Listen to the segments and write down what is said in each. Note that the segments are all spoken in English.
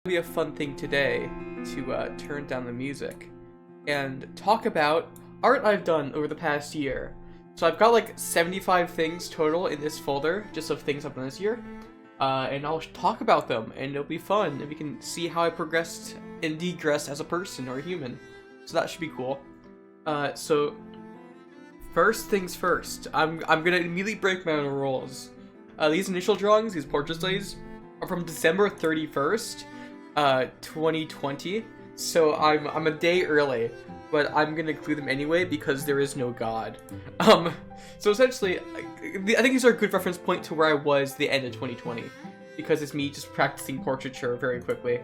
be a fun thing today to turn down the music and talk about art I've done over the past year. So I've got like 75 things total in this folder, just of things I've done this year. And I'll talk about them, and it'll be fun, and we can see how I progressed and degressed as a person or a human. So that should be cool. So first things first, I'm gonna immediately break my own rules. These initial drawings, these portrait studies, are from December 31st, 2020. So I'm a day early, but I'm gonna include them anyway because there is no God. So essentially, I think these are a good reference point to where I was the end of 2020, because it's me just practicing portraiture very quickly.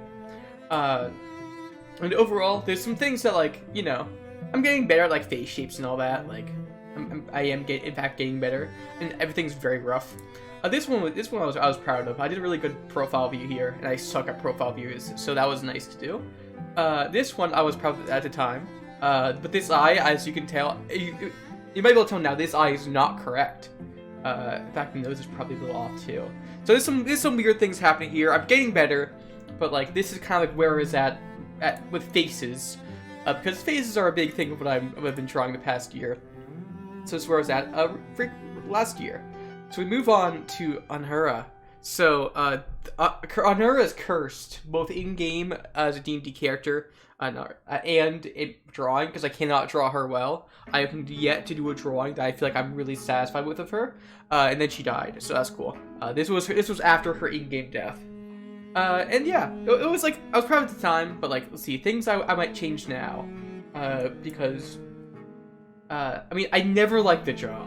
And overall, there's some things that, like, you know, I'm getting better at, like, face shapes and all that. Like, I am in fact getting better, and everything's very rough. This one I was proud of. I did a really good profile view here, and I suck at profile views, so that was nice to do. This one I was proud of at the time. But this eye, as you can tell, you might be able to tell now, this eye is not correct. In fact, the nose is probably a little off too. So there's some weird things happening here. I'm getting better, but like this is kind of like where I was at with faces, because faces are a big thing of what I've been drawing the past year. So this is where I was at last year. So we move on to Anhura. So Anhura is cursed both in game as a D&D character and in drawing, because I cannot draw her well. I have yet to do a drawing that I feel like I'm really satisfied with of her. And then she died, so that's cool. This was after her in-game death. And yeah, it was like, I was proud at the time, but like, let's see, things I might change now. Because, I mean, I never liked the jaw.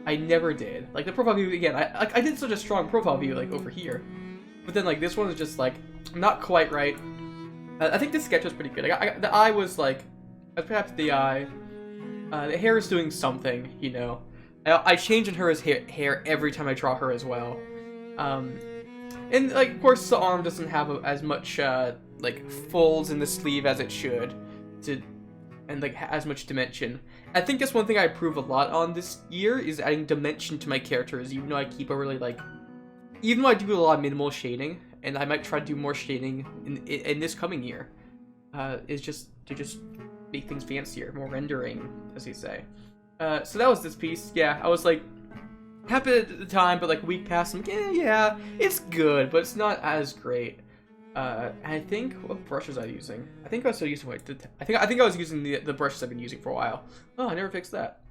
I never did. Like, the profile view, again, I did such a strong profile view, like, over here. But then, like, this one is just, like, not quite right. I think this sketch was pretty good. The eye was, like, perhaps the eye. The hair is doing something, you know. I change in her hair every time I draw her as well. And, like, of course, the arm doesn't have as much, like, folds in the sleeve as it should. And, like, as much dimension. I think that's one thing I improve a lot on this year, is adding dimension to my characters, even though I keep a really, like... Even though I do a lot of minimal shading, and I might try to do more shading in this coming year, is just to just make things fancier, more rendering, as they say. So that was this piece. Yeah, I was, like, happy at the time, but, like, a week passed, I'm like, yeah, it's good, but it's not as great. I think, what brushes was I using? I think I was still using, I think I was using the brushes I've been using for a while. Oh, I never fixed that.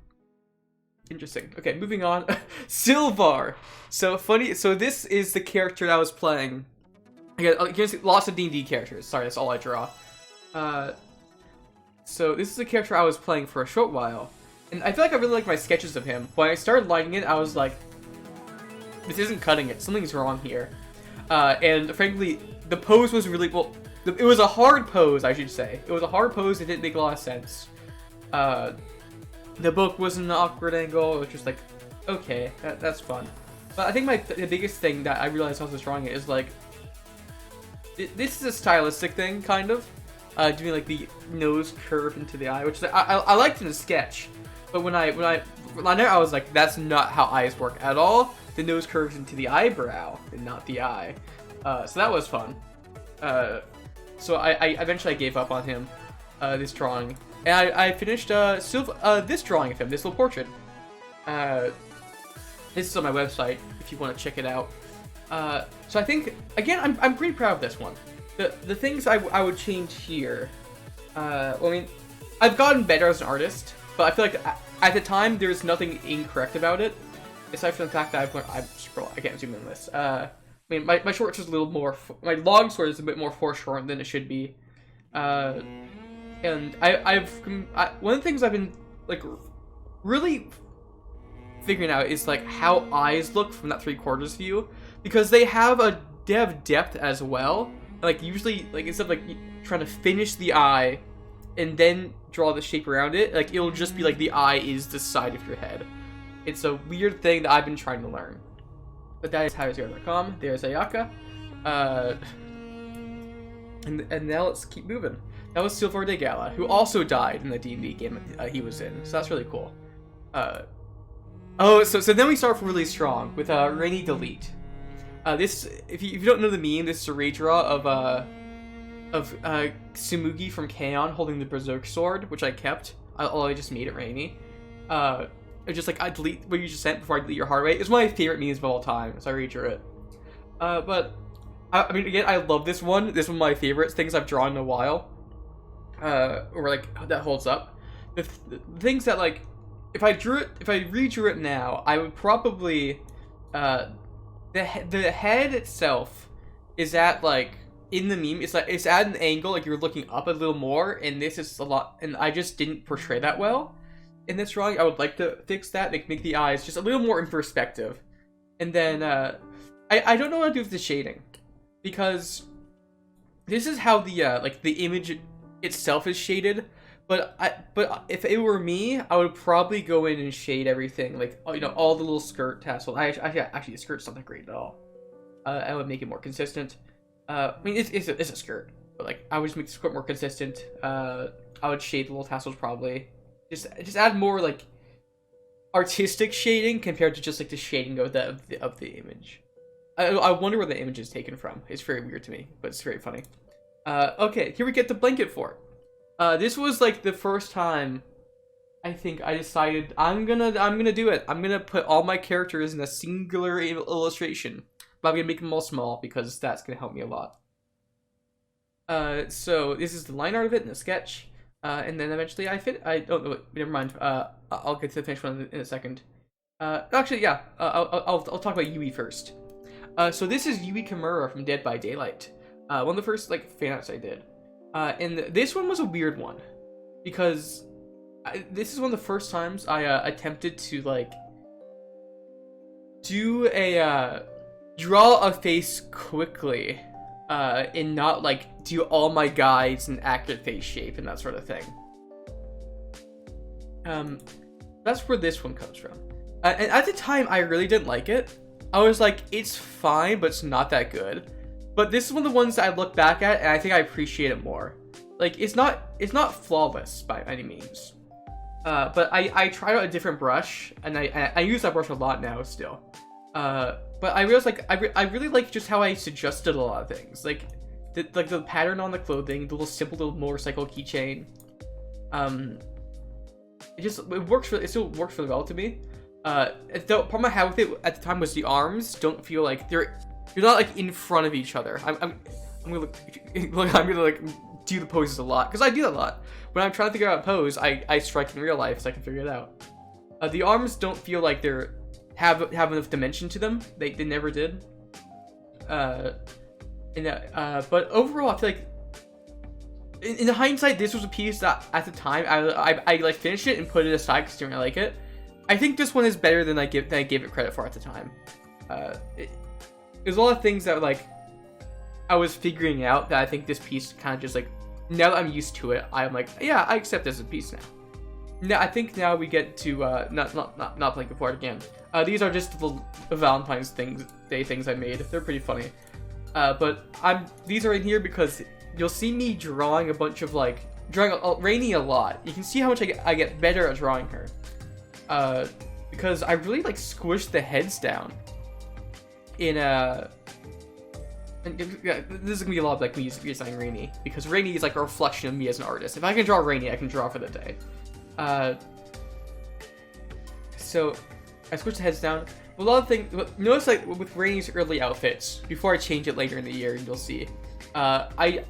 Interesting. Okay, moving on. Silvar! So funny, so this is the character that I was playing. Again, you can see lots of D&D characters. Sorry, that's all I draw. So this is the character I was playing for a short while. And I feel like I really like my sketches of him. When I started lighting it, I was like, this isn't cutting it. Something's wrong here. And frankly, the pose was really, well, it was a hard pose, I should say. It was a hard pose, it didn't make a lot of sense. The book was an awkward angle, it was just like, okay, that's fun. But I think the biggest thing that I realized as I was drawing it is like, this is a stylistic thing, kind of. Doing like the nose curve into the eye, which I liked in the sketch. But when I was like, that's not how eyes work at all. The nose curves into the eyebrow and not the eye. So that was fun. So I eventually gave up on him, this drawing. And I finished this drawing of him, this little portrait. This is on my website if you want to check it out. So I think, again, I'm pretty proud of this one. The things I would change here, well, I mean, I've gotten better as an artist, but I feel like at the time there's nothing incorrect about it, aside from the fact that I can't zoom in this. I mean, my short is a little more, my long sword is a bit more foreshortened than it should be. And one of the things I've been, like, really figuring out is, like, how eyes look from that 3/4 view, because they have depth as well. Like, usually, like, instead of, like, trying to finish the eye and then draw the shape around it, like, it'll just be like the eye is the side of your head. It's a weird thing that I've been trying to learn. But that is howizero.com. There's Ayaka. And now let's keep moving. That was Silvar de Gala, who also died in the D&D game he was in. So that's really cool. So then we start really strong with Rainy Delete. This, if you don't know the meme, this is a redraw of of Tsumugi from K-On! Holding the Berserk Sword, which I kept, although I just made it rainy. It's just like, I delete what you just sent before I delete your heart rate. It's one of my favorite memes of all time, so I redrew it. But, I mean, again, I love this one. This one of my favorites, things I've drawn in a while. Or, like, that holds up. The things that, like, if I redrew it now, I would probably, the head itself is at, like, in the meme, it's at an angle, like you're looking up a little more, and this is a lot, and I just didn't portray that well in this drawing. I would like to fix that, make the eyes just a little more in perspective. And then, I don't know what to do with the shading, because this is how the, like, the image itself is shaded, but if it were me, I would probably go in and shade everything, like, you know, all the little skirt tassels. Actually, the skirt's not that great at all. I would make it more consistent. I mean, it's a skirt, but, like, I would just make the skirt more consistent. I would shade the little tassels probably. Just add more, like, artistic shading compared to just, like, the shading of the image. I wonder where the image is taken from. It's very weird to me, but it's very funny. Okay, here we get the blanket fort. This was, like, the first time I think I decided I'm gonna do it. I'm gonna put all my characters in a singular illustration. But I'm gonna make them all small because that's gonna help me a lot. So this is the line art of it in the sketch, and then eventually never mind. I'll get to the finished one in a second. Actually, yeah. I'll talk about Yui first. So this is Yui Kimura from Dead by Daylight. One of the first, like, fan arts I did. And this one was a weird one because this is one of the first times I attempted to, like, do a draw a face quickly, and not, like, do all my guides in accurate face shape and that sort of thing. That's where this one comes from. And at the time, I really didn't like it. I was like, it's fine, but it's not that good. But this is one of the ones that I look back at, and I think I appreciate it more. Like, it's not flawless by any means. But I tried out a different brush, and I use that brush a lot now still. But I realized, like, I really like just how I suggested a lot of things. Like the pattern on the clothing, the little simple little motorcycle keychain. It still works really well to me. The problem I had with it at the time was the arms don't feel like you're not, like, in front of each other. I'm gonna like do the poses a lot, because I do that a lot. When I'm trying to figure out a pose, I strike in real life so I can figure it out. The arms don't feel like they're have enough dimension to them. They never did. But overall, I feel like in hindsight, this was a piece that at the time I like finished it and put it aside because I didn't really like it. I think this one is better than I gave it credit for at the time. There's a lot of things that, like, I was figuring out that I think this piece kind of just, like, now that I'm used to it, I'm like, yeah, I accept this as a piece now. Now I think now we get to not playing before it again. These are just the Valentine's Day things I made. They're pretty funny. But these are in here because you'll see me drawing a bunch of, like, drawing Rainy a lot. You can see how much I get better at drawing her. Because I really, like, squished the heads down in this is gonna be a lot of, like, me designing Rainy, because Rainy is, like, a reflection of me as an artist. If I can draw Rainy, I can draw for the day. So I switched the heads down. A lot of things. Notice, like, with Rainy's early outfits, before I change it later in the year, you'll see. I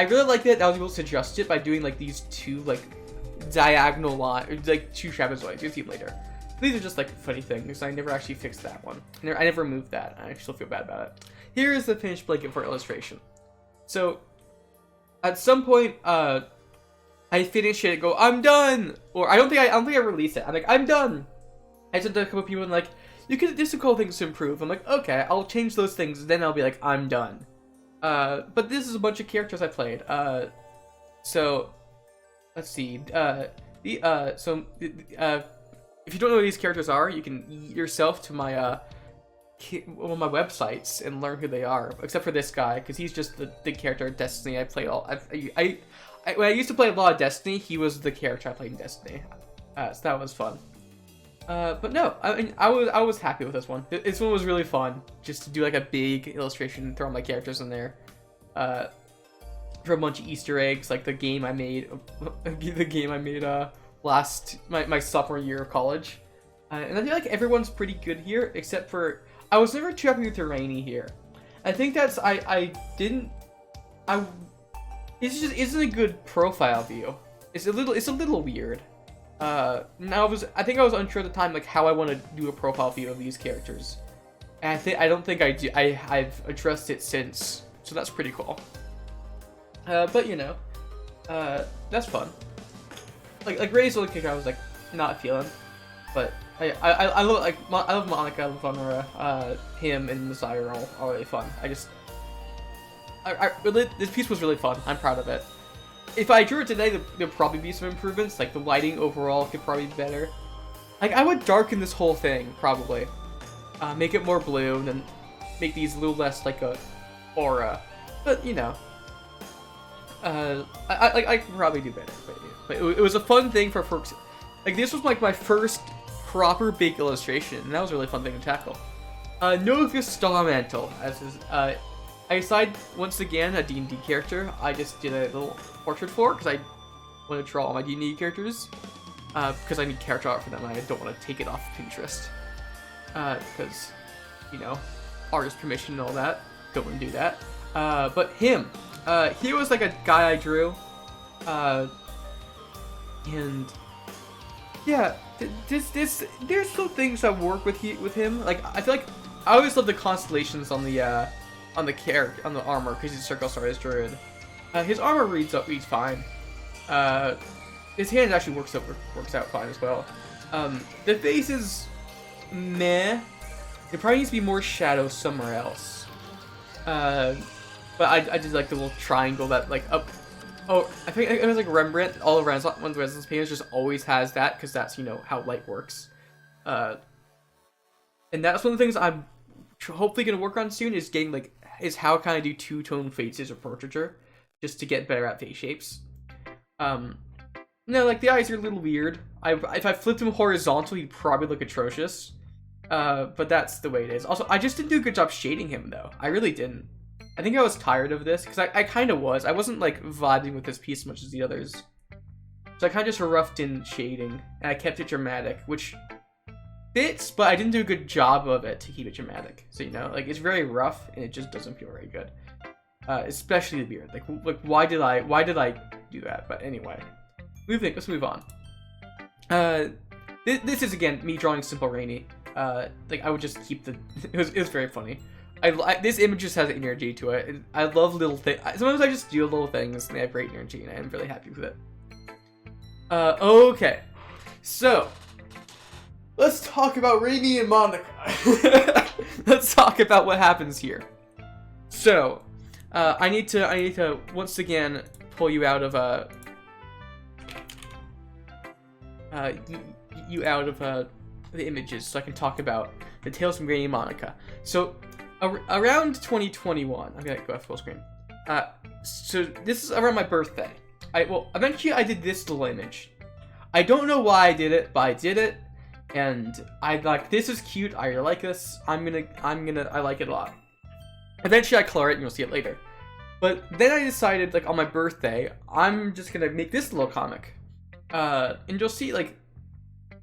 really liked it. I was able to adjust it by doing, like, these two, like, diagonal line, like, two trapezoids. You'll see them later. These are just, like, funny things. I never actually fixed that one. I never moved that. I still feel bad about it. Here is the finished blanket for illustration. So, at some point, I finish it and go, I'm done! Or I don't think I release it. I'm like, I'm done! I sent to a couple people and, like, there's a couple things to improve. I'm like, okay, I'll change those things, then I'll be like, I'm done. But this is a bunch of characters I played. So, let's see. If you don't know who these characters are, you can yourself to my one of my websites and learn who they are. Except for this guy, because he's just the character of Destiny I played all. When I used to play a lot of Destiny, he was the character I played in Destiny. So that was fun. But no, I mean, I was happy with this one. This one was really fun, just to do, like, a big illustration and throw my characters in there. for a bunch of Easter eggs, like the game I made, my sophomore year of college. And I feel like everyone's pretty good here, except for I was never too happy with the Rainy here. I think that's It just isn't a good profile view. It's a little weird. I think I was unsure at the time, like how I want to do a profile view of these characters. And I don't think I do. I've addressed it since, so that's pretty cool. But you know, that's fun. Like Ray's little kicker, I was like not feeling, but I love Monica, I love Honora, him and Messiah are all really fun. This piece was really fun. I'm proud of it. If I drew it today, there'd probably be some improvements. Like the lighting overall could probably be better. Like I would darken this whole thing probably, make it more blue, and then make these a little less like a aura. But you know, I could probably do better. But it was a fun thing for folks. Like this was like my first proper big illustration, and that was a really fun thing to tackle. No Star Mantle, as is, I decided once again a D&D character. I just did a little portrait for because I want to draw all my D&D characters, because I need character art for them. And I don't want to take it off Pinterest, because you know, artist permission and all that. Don't want to do that. But him, he was like a guy I drew, and yeah, there's some things that work with him. Like I feel like I always love the constellations on the armor because he's a Circle Stardust Druid. His armor reads fine. His hand actually works out fine as well. The face is meh. It probably needs to be more shadow somewhere else. But I did like the little triangle that like up. Oh, I think it was like Rembrandt. All the Renaissance painters just always has that because that's, you know, how light works. And that's one of the things I'm hopefully gonna work on soon is how can I do two-tone faces or portraiture just to get better at face shapes. No, like the eyes are a little weird. If I flipped him horizontal, he'd probably look atrocious. But that's the way it is. Also, I just didn't do a good job shading him though. I really didn't. I think I was tired of this because I kind of was. I wasn't like vibing with this piece as much as the others. So I kind of just roughed in shading and I kept it dramatic, which fits, but I didn't do a good job of it to keep it dramatic. So, you know, like it's very rough and it just doesn't feel very good. Especially the beard. Like why did I do that? But anyway, let's move on. This is again me drawing simple Rainy. Like I would just keep it was very funny. This image just has energy to it. I love little things. Sometimes I just do little things and they have great energy, and I'm really happy with it. Okay, so let's talk about Rainy and Monica. Let's talk about what happens here. So, I need to once again pull you out of the images so I can talk about the Tales from Rainy and Monica. So, around 2021, I'm gonna go off full screen. So this is around my birthday. Eventually I did this little image. I don't know why I did it, but I did it, and I like, this is cute. I really like this. I like it a lot. Eventually I color it, and you'll see it later. But then I decided, like, on my birthday, I'm just gonna make this little comic. And you'll see, like,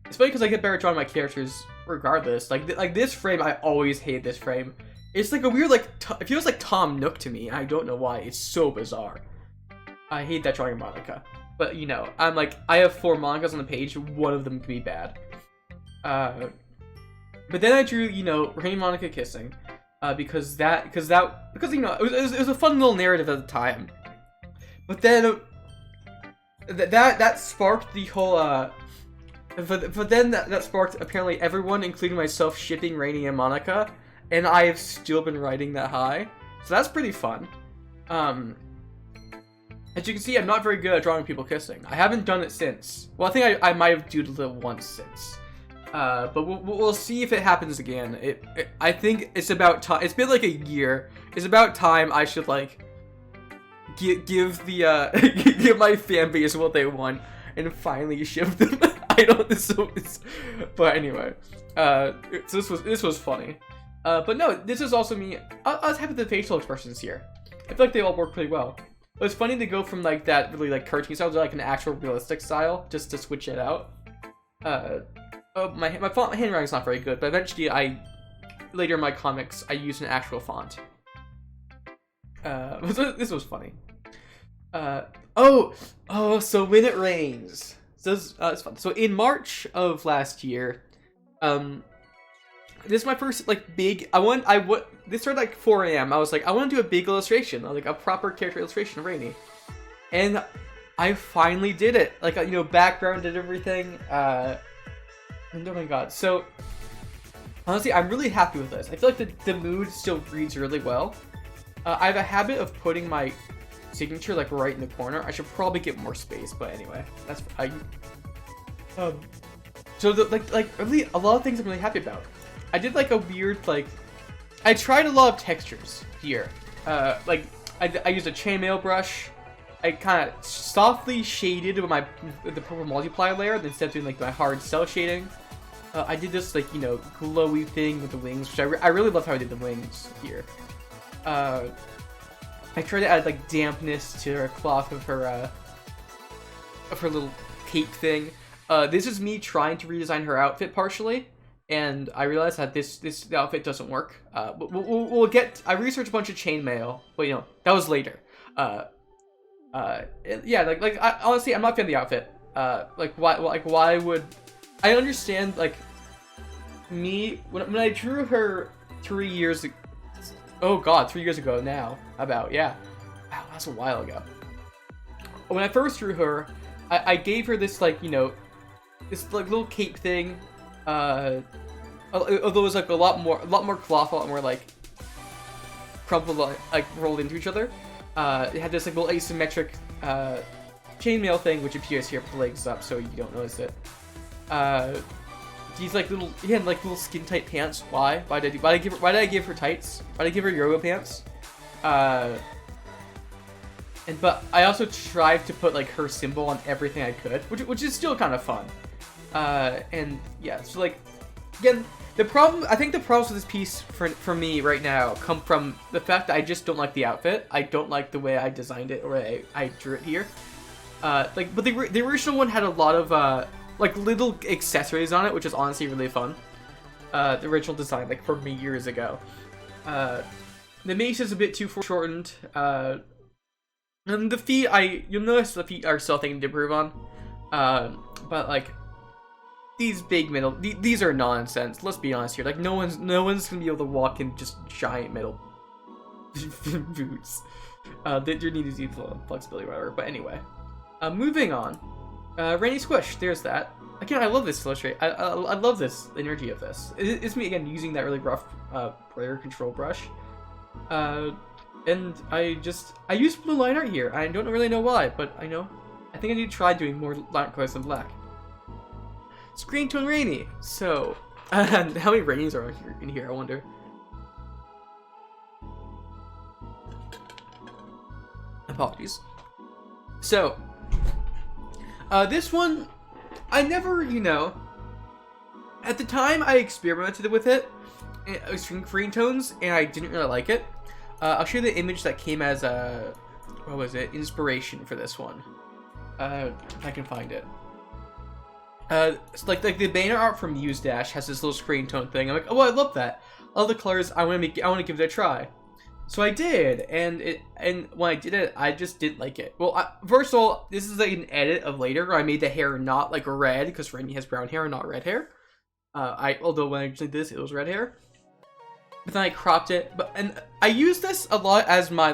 it's funny because I get better at drawing my characters regardless. Like this frame, I always hate this frame. It's like a weird, like, it feels like Tom Nook to me. I don't know why. It's so bizarre. I hate that drawing of Monica. But, you know, I'm like, I have 4 Monicas on the page. One of them can be bad. But then I drew, you know, Rainy and Monica kissing. Because you know, it was a fun little narrative at the time. But then, that sparked the whole, but then that sparked apparently everyone, including myself, shipping Rainy and Monica. And I have still been riding that high. So that's pretty fun. As you can see, I'm not very good at drawing people kissing. I haven't done it since. Well, I think I might have doodled it once since. But we'll see if it happens again. I think it's about time. It's been like a year. It's about time I should, like, give give my fan base what they want and finally ship them. But anyway, so this was funny. But no, this is also me. I was happy with the facial expressions here. I feel like they all work pretty well. It was funny to go from like that really like cartoon style to like an actual realistic style, just to switch it out. My handwriting's not very good, but eventually later in my comics I used an actual font. This was funny. So when it rains. So it's fun. So in March of last year, this is my first like big. This started like 4 a.m. I was like, I want to do a big illustration, like a proper character illustration of Rainy, and I finally did it. Like background and everything. And oh my god. So honestly, I'm really happy with this. I feel like the mood still reads really well. I have a habit of putting my signature like right in the corner. I should probably get more space, but anyway, that's so really a lot of things I'm really happy about. I did like a weird I tried a lot of textures here. I used a chainmail brush. I kind of softly shaded with the purple multiply layer instead of doing like my hard cell shading. I did this glowy thing with the wings, which I really love how I did the wings here. I tried to add like dampness to her cloth of her little cape thing. This is me trying to redesign her outfit partially, and I realized that this outfit doesn't work. We'll get. I researched a bunch of chainmail, but that was later. Yeah, honestly, I'm not a fan of the outfit. Why would I understand me when I drew her 3 years ago? Oh god, 3 years ago now. Wow, that's a while ago. When I first drew her, I gave her this this little cape thing. Although it was a lot more cloth, a lot more crumpled, rolled into each other. It had this little asymmetric chainmail thing, which appears here, with the legs up, so you don't notice it. These little skin tight pants. Why? Why did I give her tights? Why did I give her yoga pants? But I also tried to put her symbol on everything I could, which is still kind of fun. And yeah, so again, I think the problems with this piece for me right now come from the fact that I just don't like the outfit. I don't like the way I designed it or I drew it here. But the original one had a lot of little accessories on it, which is honestly really fun. The original design, from me years ago. The mace is a bit too foreshortened. And the feet, you'll notice the feet are still a thing to improve on. But these big metal, these are nonsense. Let's be honest here. No one's gonna be able to walk in just giant metal boots. They do need to use flexibility, or whatever. But anyway, moving on. Rainy Squish, there's that. Again, I love this illustration. I love this energy of this. It's me again using that really rough player control brush. And I use blue line art here. I don't really know why, but I think I need to try doing more line colors than black. Screen tone Rainy. So, how many Rainies are in here? I wonder. Apologies. So, this one, I never, at the time I experimented with it, screen tones, and I didn't really like it. I'll show you the image that came as a, inspiration for this one. If I can find it. It's the banner art from Use Dash has this little screen tone thing. I'm like, oh, I love that. All the colors, I want to give it a try. So I did, and when I did it, I just didn't like it. Well, first of all, this is an edit of later where I made the hair not red, because Rainy has brown hair and not red hair. Although when I did this, it was red hair. But then I cropped it, and I use this a lot as my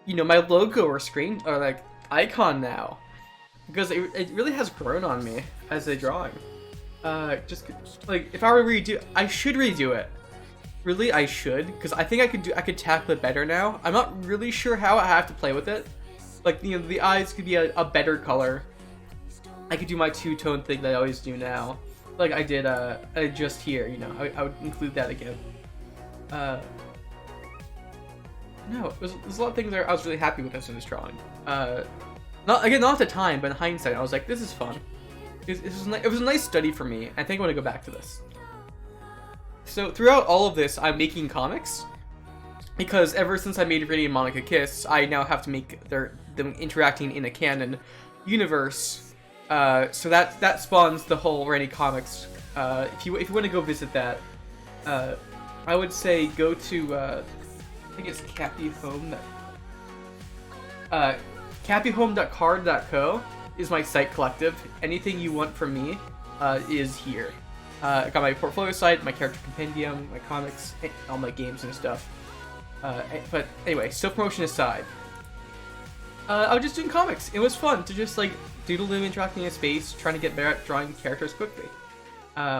my logo or screen or icon now, because it really has grown on me as a drawing. Just if I were to redo, I should redo it. Really, I should, because I think I could tackle it better now. I'm not really sure how. I have to play with it. The eyes could be a better color. I could do my two-tone thing that I always do now. I did just here, I would include that again. No, there's a lot of things that I was really happy with in this drawing. Not at the time, but in hindsight, I was like, this is fun. It was a nice study for me. I think I want to go back to this. So throughout all of this, I'm making comics. because ever since I made Rainy and Monica kiss, I now have to make them interacting in a canon universe. So that spawns the whole Rainy comics. If you want to go visit that, I would say go to I think it's cappyhome.card.co is my site collective. Anything you want from me is here. I got my portfolio site, my character compendium, my comics, all my games and stuff. But anyway, self-promotion aside, I was just doing comics. It was fun to just like doodle them interacting in space, trying to get better at drawing characters quickly,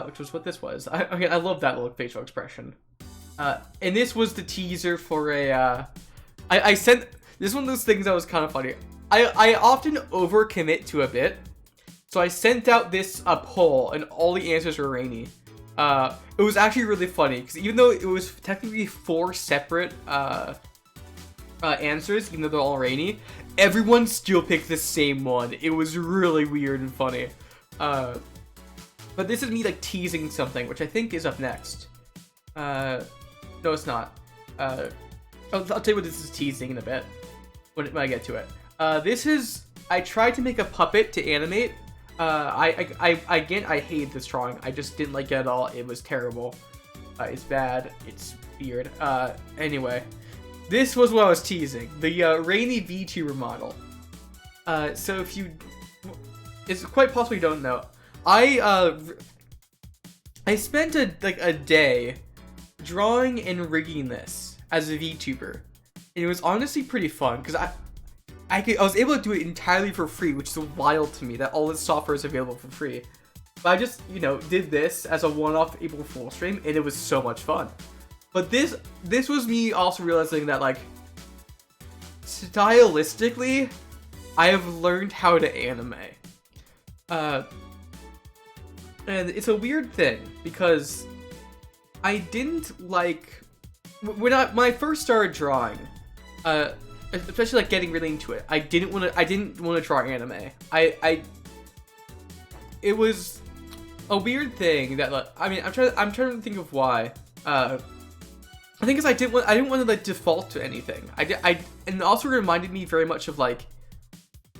which was what this was. I love that little facial expression. And this was the teaser for a. I sent this one of those things that was kind of funny. I often overcommit to a bit, so I sent out this poll, and all the answers were Rainy. It was actually really funny because even though it was technically 4 separate answers, even though they're all Rainy, everyone still picked the same one. It was really weird and funny. But this is me like teasing something, which I think is up next. No, it's not. I'll tell you what this is teasing in a bit when I get to it. This is I tried to make a puppet to animate. I hate this drawing. I just didn't like it at all. It was terrible. It's bad. It's weird. Anyway, this was what I was teasing. The Rainy VTuber model. So if you, it's quite possible you don't know. I spent a day drawing and rigging this as a VTuber, and it was honestly pretty fun because I was able to do it entirely for free, which is wild to me that all this software is available for free. But I just, did this as a one-off April Fool's stream, and it was so much fun. But this was me also realizing that, like, stylistically, I have learned how to anime. And it's a weird thing, because I didn't like... When I first started drawing, especially like getting really into it, I didn't want to draw anime. It was a weird thing that, like, I mean, I'm trying to think of why. I think is I didn't want to like default to anything. And it also reminded me very much of like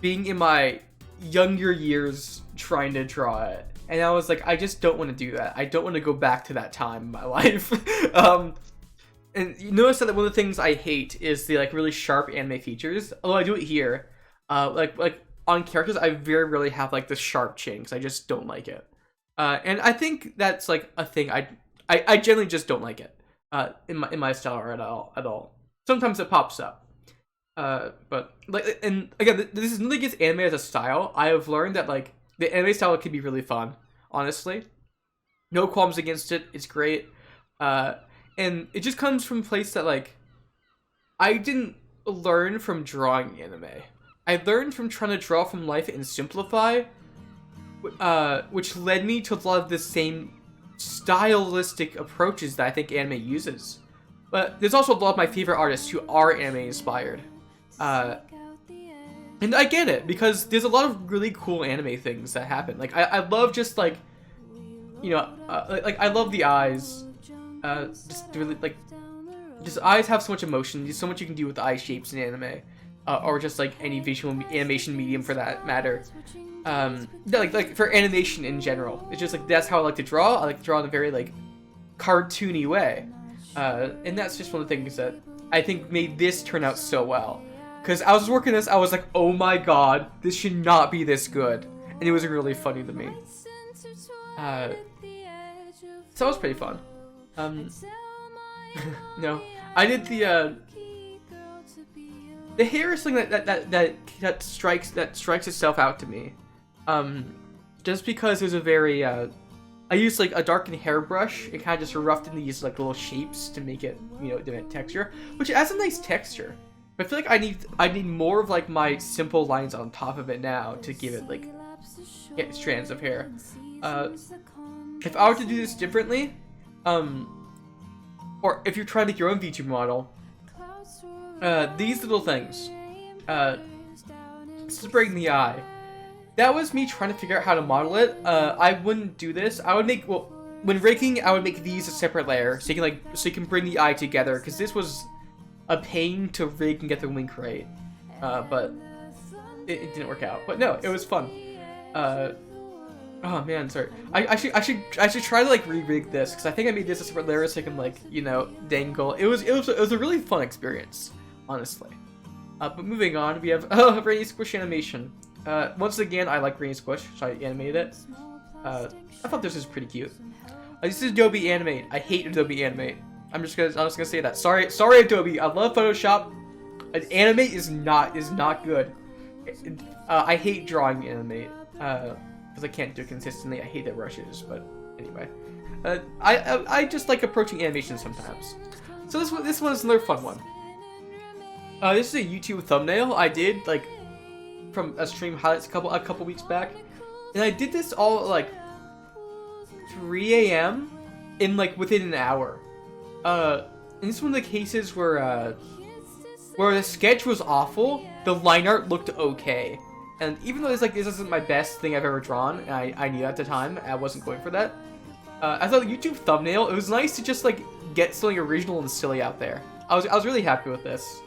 being in my younger years trying to draw it, and I was like, I just don't want to do that. I don't want to go back to that time in my life. And you notice that one of the things I hate is the like really sharp anime features. Although I do it here, like on characters, I very rarely have like the sharp chin because I just don't like it. And I think that's like a thing I generally just don't like it. In my style art at all. Sometimes it pops up. But like, and again, this is nothing against anime as a style. I have learned that like the anime style can be really fun. Honestly, no qualms against it. It's great. And it just comes from a place that, like, I didn't learn from drawing anime. I learned from trying to draw from life and simplify, which led me to a lot of the same stylistic approaches that I think anime uses. But there's also a lot of my favorite artists who are anime inspired. And I get it, because there's a lot of really cool anime things that happen. Like, I love just, like, I love the eyes. Just really, like, just eyes have so much emotion. There's so much you can do with eye shapes in anime, or just like any visual animation medium for that matter. Like for animation in general, it's just like that's how I like to draw. I like to draw in a very like cartoony way, and that's just one of the things that I think made this turn out so well. Because I was working this, I was like, oh my god, this should not be this good, and it was really funny to me. So that was pretty fun. No, I did the hair is something that strikes itself out to me. Just because there's a very I used like a darkened hairbrush. It kind of just roughed in these like little shapes to make it, different texture, which has a nice texture. But I feel like I need more of like my simple lines on top of it now to give it like strands of hair. If I were to do this differently, or if you're trying to make your own VTuber model, these little things, spraying the eye, that was me trying to figure out how to model it. I wouldn't do this. I would make, when raking, I would make these a separate layer, so you can bring the eye together, because this was a pain to rig and get the link right, but it didn't work out. But no, it was fun. Oh man, sorry. I should try to like re-rig this, because I think I made this a separate layer so I can like, you know, dangle. It was a really fun experience, honestly. But moving on, we have Rainy Squish animation. Once again, I like Rainy Squish, so I animated it. I thought this was pretty cute. This is Adobe Animate. I hate Adobe Animate. I'm just gonna say that. Sorry Adobe. I love Photoshop. Animate is not good. I hate drawing Animate because I can't do it consistently. I hate the brushes, but anyway, I just like approaching animation sometimes. So this one is another fun one. This is a YouTube thumbnail I did like from a stream highlights a couple weeks back, and I did this all at like 3 a.m. in like within an hour. And this is one of the cases where the sketch was awful, the line art looked okay. And even though this isn't my best thing I've ever drawn, and I knew at the time I wasn't going for that. As a YouTube thumbnail, it was nice to just like get something original and silly out there. I was really happy with this,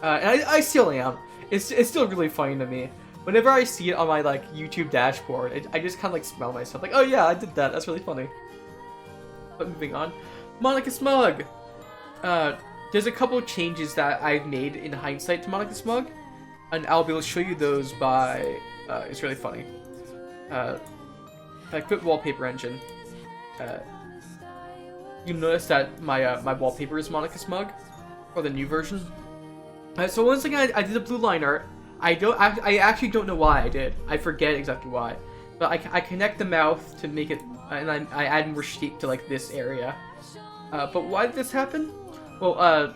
and I still am. It's still really funny to me. Whenever I see it on my like YouTube dashboard, I just kind of like smell myself like, oh yeah, I did that. That's really funny. But moving on, Monica Smug. There's a couple changes that I've made in hindsight to Monica Smug, and I'll be able to show you those by. It's really funny. I quit wallpaper engine. You notice that my wallpaper is Monica Smug, or the new version. So once again, I did the blue line art. I actually don't know why I did. I forget exactly why, but I connect the mouth to make it, and I add more shape to like this area. But why did this happen? Well,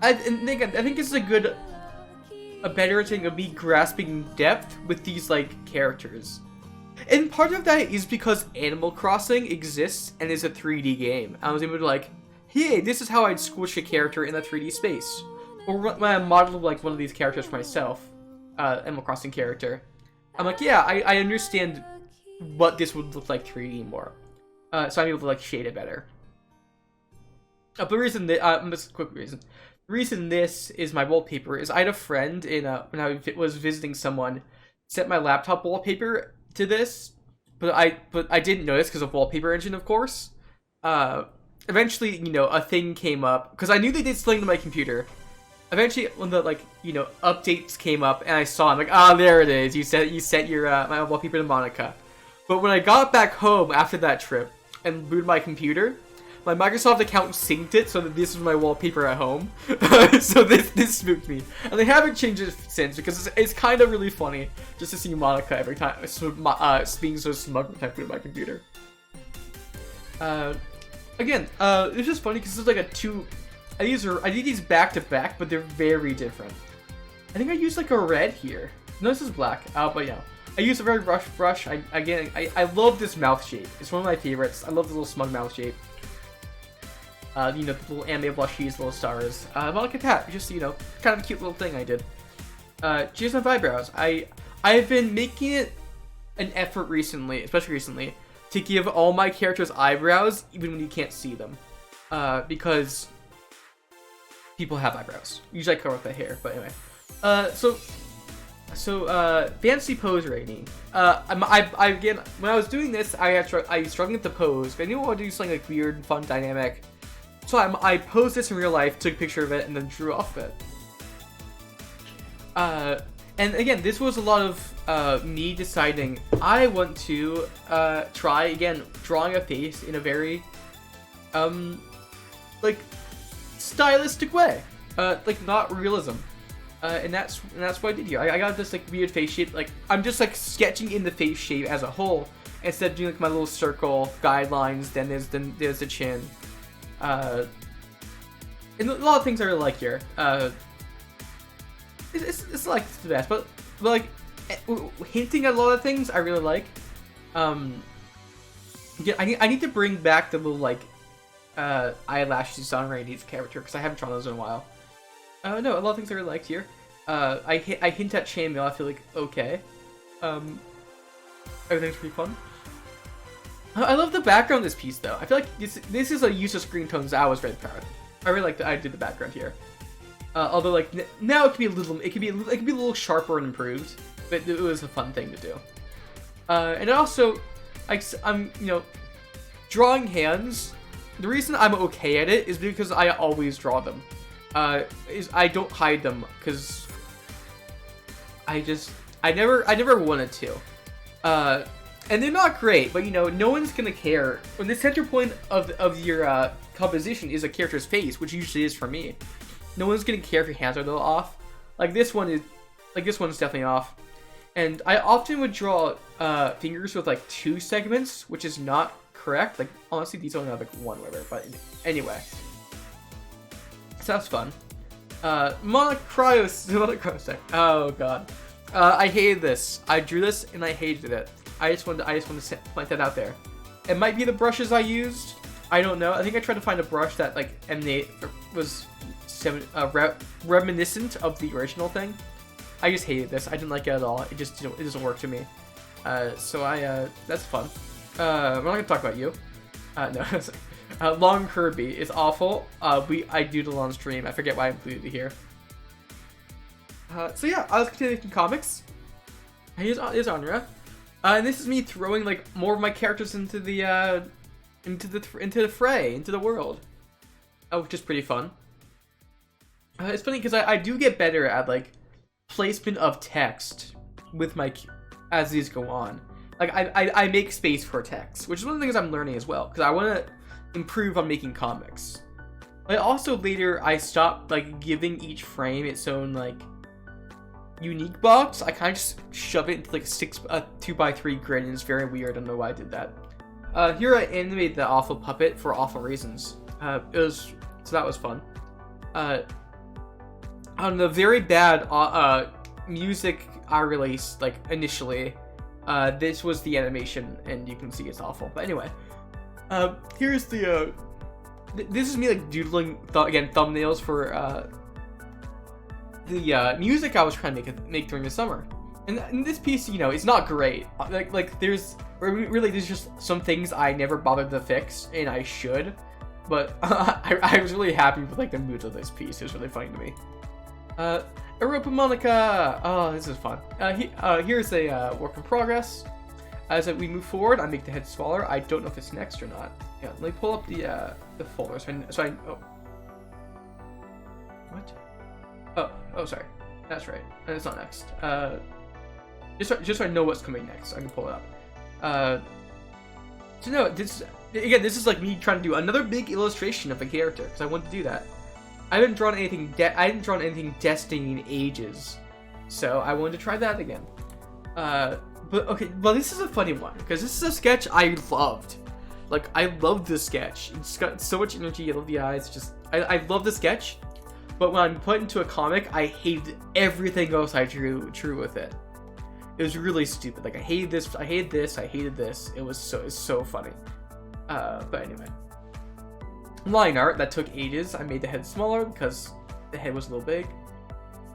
I think this is a better thing of me grasping depth with these like characters. And part of that is because Animal Crossing exists and is a 3D game. I was able to like, hey, this is how I'd squish a character in a 3D space. Or when I modeled like one of these characters for myself, Animal Crossing character, I'm like, yeah, I understand what this would look like 3D more. So I'm able to like shade it better. But the reason that, just a quick reason. The reason this is my wallpaper is I had a friend in when I was visiting someone, set my laptop wallpaper to this, but I didn't notice because of wallpaper engine, of course. Eventually, you know, a thing came up because I knew they did something to my computer. Eventually, when the like, you know, updates came up and I saw, I'm like, ah, there it is. You set your my wallpaper to Monica. But when I got back home after that trip and booted my computer, my Microsoft account synced it so that this was my wallpaper at home. So this spooked me, and they haven't changed it since because it's kind of really funny just to see Monica every time being so smug when I put it in my computer. Again, it's just funny because it's like a two. I did these back to back, but they're very different. I think I used like a red here. No, this is black. But yeah, I used a very rough brush. I love this mouth shape. It's one of my favorites. I love the little smug mouth shape. You know, the little anime blushies, little stars. Monica Tat, just, you know, kind of a cute little thing I did. She has my eyebrows. I've been making it an effort recently, especially recently, to give all my characters eyebrows, even when you can't see them. Because people have eyebrows. Usually I cover up the hair, but anyway. So fancy pose rating. Again, when I was doing this, I was struggling with the pose. I knew I wanted to do something like weird, fun, dynamic. So I posed this in real life, took a picture of it, and then drew off it. And again, this was a lot of me deciding I want to try again drawing a face in a very like stylistic way, like not realism. And that's what I did here. I got this like weird face shape. Like I'm just like sketching in the face shape as a whole instead of doing like my little circle guidelines. Then there's the chin. And a lot of things I really like here. It's like the best, but like hinting at a lot of things I really like. Yeah, I need to bring back the little like eyelashes on Rainy's character because I haven't drawn those in a while. No, a lot of things I really liked here. I hint at chainmail. I feel like okay. Everything's pretty fun. I love the background of this piece though. I feel like this is a use of screen tones I was very proud of. I really like that I did the background here. Although like now it could be a little sharper and improved, but it was a fun thing to do. And also, I'm drawing hands. The reason I'm okay at it is because I always draw them. Is I don't hide them because I never wanted to. And they're not great, but no one's gonna care when the center point of your composition is a character's face, which usually is for me. No one's gonna care if your hands are a little off. This one's definitely off. And I often would draw fingers with like 2 segments, which is not correct. Like honestly, these only have like 1 or whatever. But anyway, so that's fun. Monocryosec. Oh god, I hated this. I drew this and I hated it. I just wanted to point that out there. It might be the brushes I used. I don't know. I think I tried to find a brush that like was reminiscent of the original thing. I just hated this. I didn't like it at all. It doesn't work to me. So that's fun. We're not gonna talk about you. No. Long Kirby is awful. I doodle on stream. I forget why I included it here. So yeah, I was continuing making comics. Here's Anra. And this is me throwing like more of my characters into the fray, into the world. Which is pretty fun. It's funny because I do get better at like placement of text with as these go on. Like I make space for text, which is one of the things I'm learning as well, because I want to improve on making comics. Like also later I stopped like giving each frame its own like unique box. I kind of just shove it into like a 2x3 grid, and it's very weird. I don't know why I did that. Here I animated the awful puppet for awful reasons. So that was fun. On the very bad music I released like initially, this was the animation, and you can see it's awful. But anyway, here's the this is me like doodling thumbnails for the music I was trying to make during the summer. And this piece, it's not great. Like there's just some things I never bothered to fix, and I should. But I was really happy with like the moods of this piece. It was really funny to me. Europa Monica! Oh, this is fun. Here's a work in progress. As we move forward, I make the head smaller. I don't know if it's next or not. Yeah, let me pull up the folder. Oh. What? Oh, sorry. That's right. It's not next. Just so I know what's coming next, I can pull it up. So no, this is like me trying to do another big illustration of a character, because I want to do that. I haven't drawn anything Destiny in ages, so I wanted to try that again. But okay, well this is a funny one, because this is a sketch I loved. Like, I loved this sketch. It's got so much energy. I love the eyes. I love the sketch. But when I put it into a comic, I hated everything else I drew with it. It was really stupid. Like, I hated this. I hated this. I hated this. It's so funny. But anyway, line art that took ages. I made the head smaller because the head was a little big.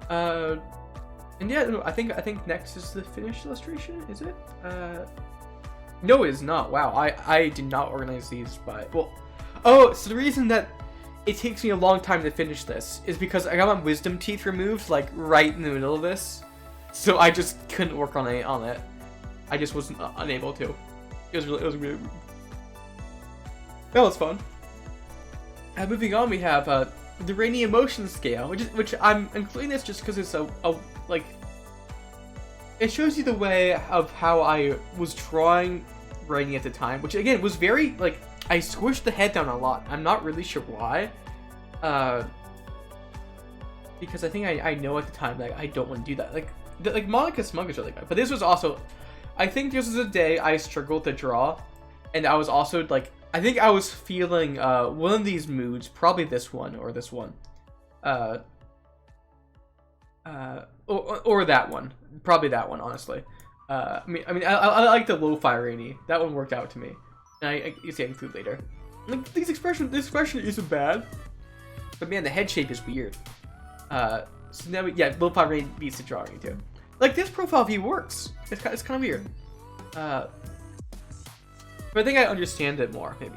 And yeah, no, I think next is the finished illustration. Is it? No, it is not. Wow, I did not organize these by Oh, so the reason that it takes me a long time to finish this is because I got my wisdom teeth removed like right in the middle of this, so I just couldn't work on it. I just wasn't unable to. It was really that was fun. Moving on, we have the Rainy Emotion Scale, which I'm including this just because it's like it shows you the way of how I was drawing writing at the time, which again was very like I squished the head down a lot. I'm not really sure why, because I think I know at the time that I don't want to do that. Like Monica Smug is really good, but this was also, I think this was a day I struggled to draw, and I was also like, I think I was feeling one of these moods, probably this one or this one, or that one, probably that one, honestly. I mean, I like the lo-fi rainy. That one worked out to me, and you see I include later. Like this expression isn't bad, but man, the head shape is weird. So now lo-fi rainy beats the drawing too. Like this profile view works. It's kind of weird. But I think I understand it more, maybe.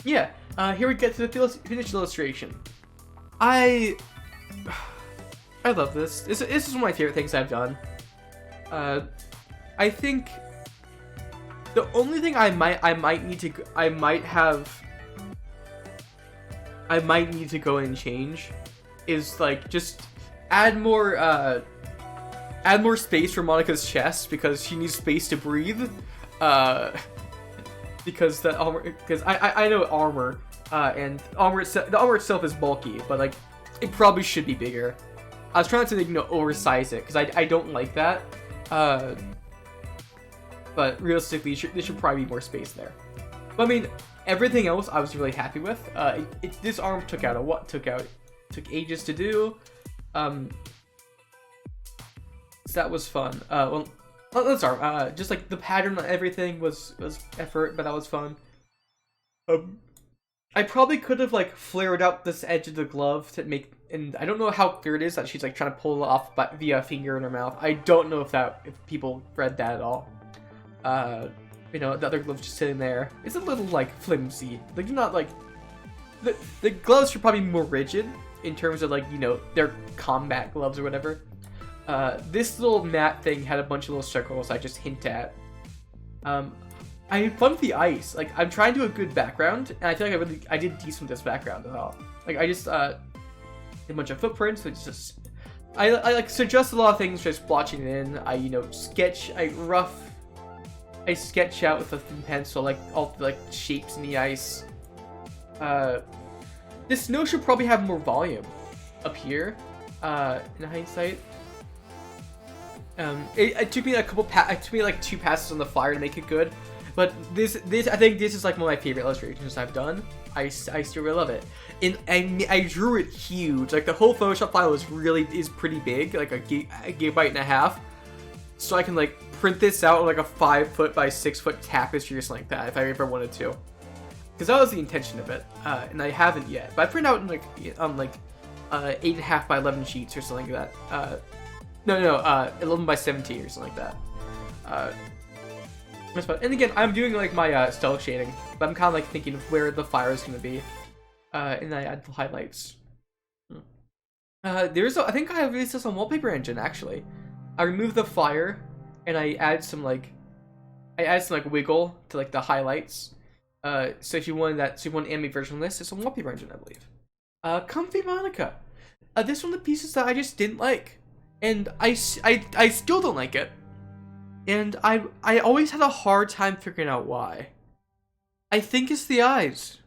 Yeah, here we get to the finished illustration. I love this. This is one of my favorite things I've done. I think the only thing I might need to go and change is like just add more space for Monica's chest, because she needs space to breathe. Because the armor, because I know armor, and the armor itself is bulky, but like it probably should be bigger. I was trying to, like, oversize it, because I don't like that. But realistically, there should probably be more space there. But I mean, everything else I was really happy with. This arm took ages to do. So that was fun. Well, let's start. Just like the pattern on everything was effort, but that was fun. I probably could have like flared out this edge of the glove to make, and I don't know how clear it is that she's like trying to pull it off via a finger in her mouth. I don't know if people read that at all. The other glove's just sitting there. It's a little like flimsy. Like, not like the gloves should probably be more rigid in terms of like, their combat gloves or whatever. This little mat thing had a bunch of little circles I just hint at. I had fun with the ice. Like, I'm trying to do a good background, and I feel like I did decent with this background at all. Like, I just a bunch of footprints. It's just I like suggest a lot of things, just blotching it in. I sketch out with a thin pencil, like all the like shapes in the ice. This snow should probably have more volume up here. In hindsight, it took me like two passes on the flyer to make it good. But this I think this is like one of my favorite illustrations I've done. I still really love it. And I drew it huge. Like, the whole Photoshop file is pretty big, like a gigabyte and a half. So I can like print this out on like a 5-foot by 6-foot tapestry or something like that if I ever wanted to. Because that was the intention of it, and I haven't yet. But I print out in like 8.5 by 11 sheets or something like that. No, 11 by 17 or something like that. And again, I'm doing like my stealth shading, but I'm kind of like thinking of where the fire is going to be, and I add the highlights. I think I released this on Wallpaper Engine actually. I removed the fire, and I add some wiggle to like the highlights. So if you want an anime version of this, it's on Wallpaper Engine, I believe. Comfy Monica. This one of the pieces that I just didn't like, and I still don't like it. And I always had a hard time figuring out why. I think it's the eyes.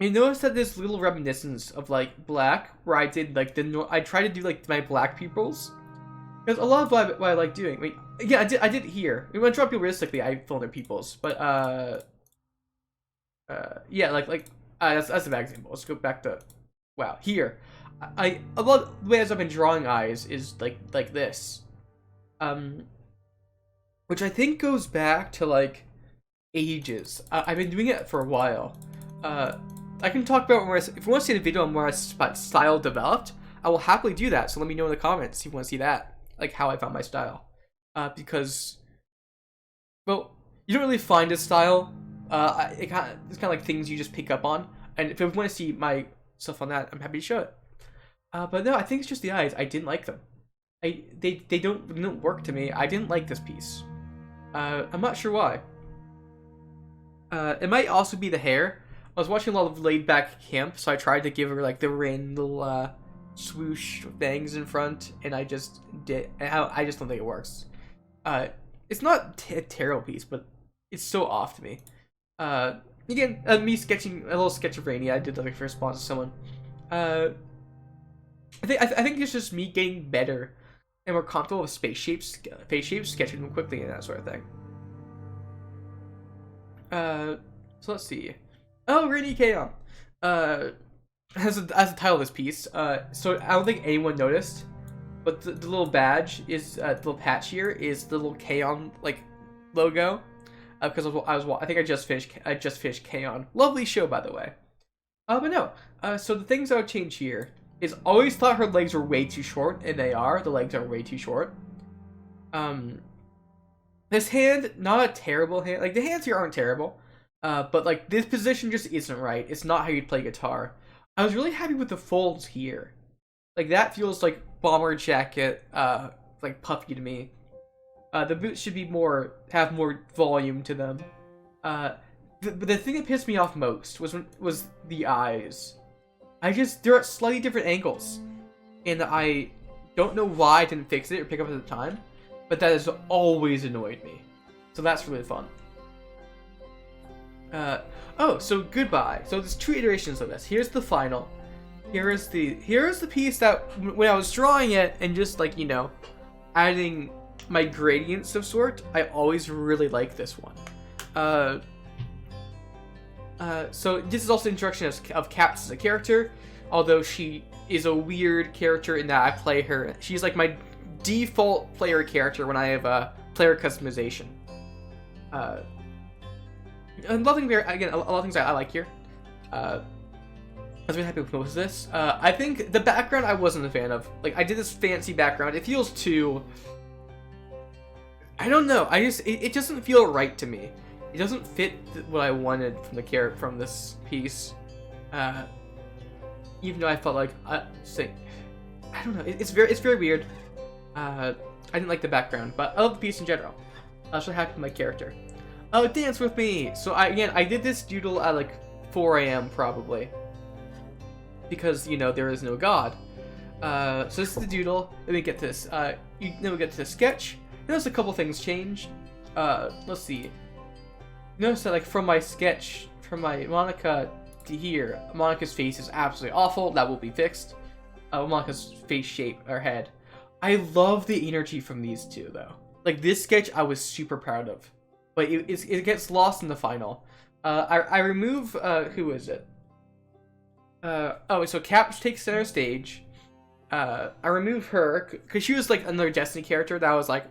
You notice that there's little reminiscence of like black, where I did like I try to do like my black pupils. Because a lot of what I like doing. I mean, yeah, I did it here. When I draw people realistically, I fill in their pupils. But yeah, that's a bad example. Let's go back to, wow, here. A lot of the ways I've been drawing eyes is like this. Which I think goes back to like ages. I've been doing it for a while. I can talk about if you want to see the video on where style developed, I will happily do that. So let me know in the comments if you want to see that, like how I found my style. Because, well, you don't really find a style. It's kind of like things you just pick up on. And if you want to see my stuff on that, I'm happy to show it. But no, I think it's just the eyes. I didn't like them. They don't work to me. I didn't like this piece. I'm not sure why. It might also be the hair. I was watching a lot of laid back camp, so I tried to give her like the rain little swoosh things in front, and I just don't think it works. It's not a terrible piece, but it's so off to me. Again, me sketching a little sketch of Rainy. I did like for response to someone. I think it's just me getting better and more comfortable with face shapes, sketching them quickly and that sort of thing. So let's see. Oh, Rainy Kaon. As the title of this piece. So I don't think anyone noticed, but the little badge is the little patch here is the little Kaon like logo. Because I think I just finished Kaon. Lovely show, by the way. But no. So the things I would change here is always thought her legs were way too short, and they are. The legs are way too short. This hand, not a terrible hand. Like, the hands here aren't terrible. But like this position just isn't right. It's not how you'd play guitar. I was really happy with the folds here. Like, that feels like bomber jacket, like puffy to me. The boots should be have more volume to them. The thing that pissed me off most was the eyes. They're at slightly different angles. And I don't know why I didn't fix it or pick up at the time, but that has always annoyed me. So that's really fun. Oh, so goodbye. So there's 2 iterations of this. Here's the final. Here's the piece that when I was drawing it and just like, you know, adding my gradients of sort, I always really like this one. So this is also introduction of Caps as a character, although she is a weird character in that I play her. She's like my default player character when I have player customization. And nothing there, again, a lot of things I like here. I was really happy with most of this. I think the background I wasn't a fan of. Like, I did this fancy background. It feels too... I don't know. It doesn't feel right to me. It doesn't fit what I wanted from this piece. Even though I felt like I don't know. It's very weird. I didn't like the background, but I love the piece in general. I was really happy with my character. Oh, dance with me! So I did this doodle at like 4 a.m. probably. Because, you know, there is no God. So this is the doodle. Then we get this. Then we get to the sketch. Notice a couple things change. Let's see. Notice that, like, from my sketch, from my Monica to here, Monica's face is absolutely awful. That will be fixed. Monica's face shape, or head. I love the energy from these two, though. Like, this sketch I was super proud of. But it gets lost in the final. I remove, who is it? So Cap takes center stage. I remove her, because she was, like, another Destiny character that I was like,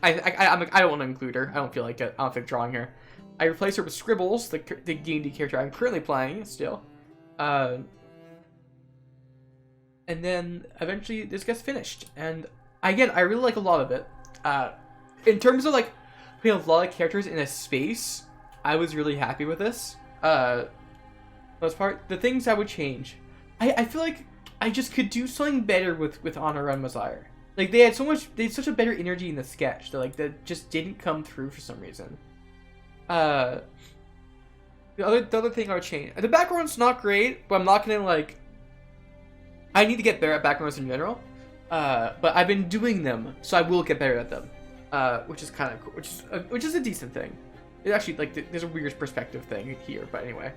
I don't want to include her. I don't feel like it. I don't feel like drawing her. I replace her with Scribbles, the D&D character I'm currently playing still. And then eventually this gets finished. And again, I really like a lot of it. In terms of like putting a lot of characters in a space, I was really happy with this. Most part, the things I would change, I feel like I just could do something better with Honor and Messiah. Like they had such a better energy in the sketch that just didn't come through for some reason. The other thing I would change, the background's not great, but I'm not gonna like. I need to get better at backgrounds in general, but I've been doing them, so I will get better at them, which is kind of cool, which is a decent thing. It actually like there's a weird perspective thing here, but anyway.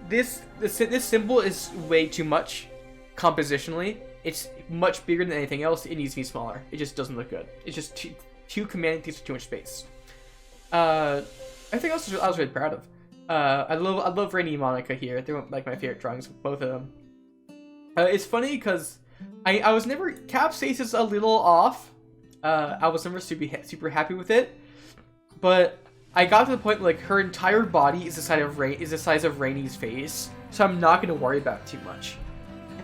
This symbol is way too much compositionally. It's much bigger than anything else. It needs to be smaller. It just doesn't look good. It's just too commanding. Takes too much space. Everything else I was really proud of. I love Rainy and Monica here. They're like my favorite drawings, both of them. It's funny because I was never Cap's face is a little off. I was never super happy with it, but I got to the point where, like, her entire body is the size of Rainy's face, so I'm not gonna worry about it too much.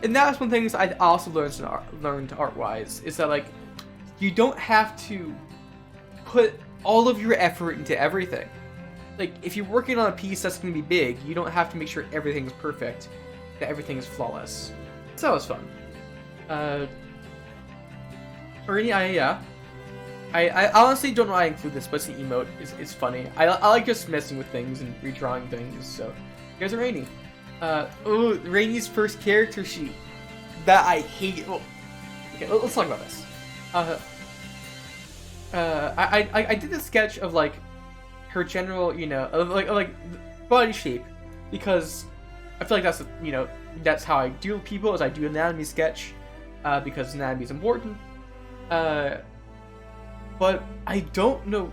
And that's one of the things I also learned art-wise, is that, like, you don't have to put all of your effort into everything. Like, if you're working on a piece that's gonna be big, you don't have to make sure everything's perfect, that everything is flawless. So that was fun. I honestly don't know why I include this, but it's the emote. It's funny. I like just messing with things and redrawing things, so here's a Rainy. Oh, Rainy's first character sheet. That I hate. Oh, okay, let's talk about this. I did a sketch of, like, her general, you know, like body shape, because I feel like that's, you know, that's how I do people, is I do an anatomy sketch, because anatomy is important. But I don't know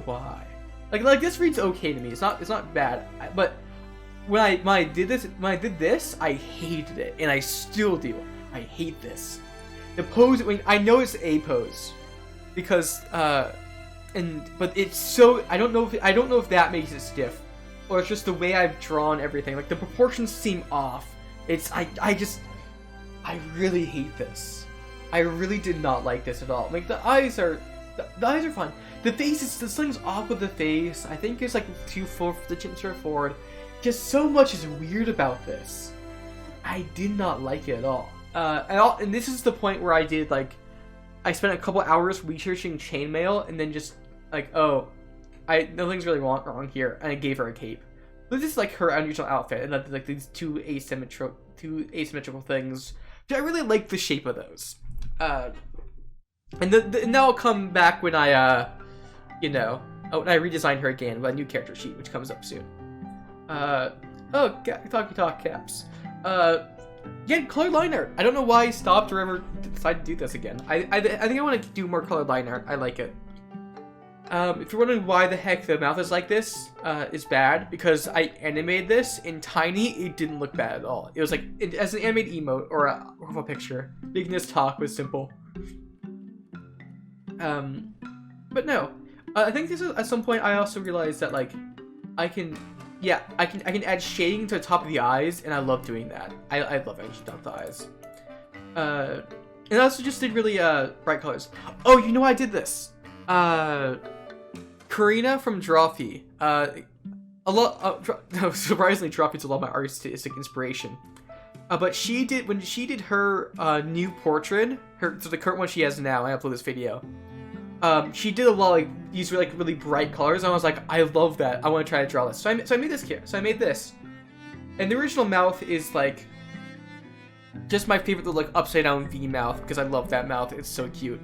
why. Like this reads okay to me. It's not bad. But when I did this, I hated it, and I still do. I hate this. The pose. I know it's a pose, because but it's so. I don't know if that makes it stiff, or it's just the way I've drawn everything. Like the proportions seem off. I really hate this. I really did not like this at all. Like, the eyes are The eyes are fun. The face is, something's off with the face. I think it's like too full for the chin forward. Just so much is weird about this. I did not like it at all. And this is the point where I spent a couple hours researching chainmail and then just like, oh, nothing's really wrong here, and I gave her a cape. This is like her unusual outfit, and like these two asymmetrical things. I really like the shape of those. And that'll come back when I, when I redesign her again with a new character sheet, which comes up soon. Talk caps. Again, colored line art. I don't know why I stopped or ever decided to do this again. I think I want to do more colored line art. I like it. If you're wondering why the heck the mouth is like this, is bad, because I animated this in tiny, it didn't look bad at all. It was like, as an animated emote or a profile picture, making this talk was simple. But no, I think this is, at some point I also realized that like, I can add shading to the top of the eyes, and I love doing that. I love adding shading to the eyes. And I also just did really, bright colors. Oh, you know I did this. Karina from Drawfee. Surprisingly, Drawfee's a lot of my artistic inspiration. But when she did her new portrait, so the current one she has now, I upload this video. She did a lot of like these really bright colors, and I was like, I love that. I want to try to draw this. So I made this here. So I made this, and the original mouth is like just my favorite little like upside down V mouth because I love that mouth. It's so cute.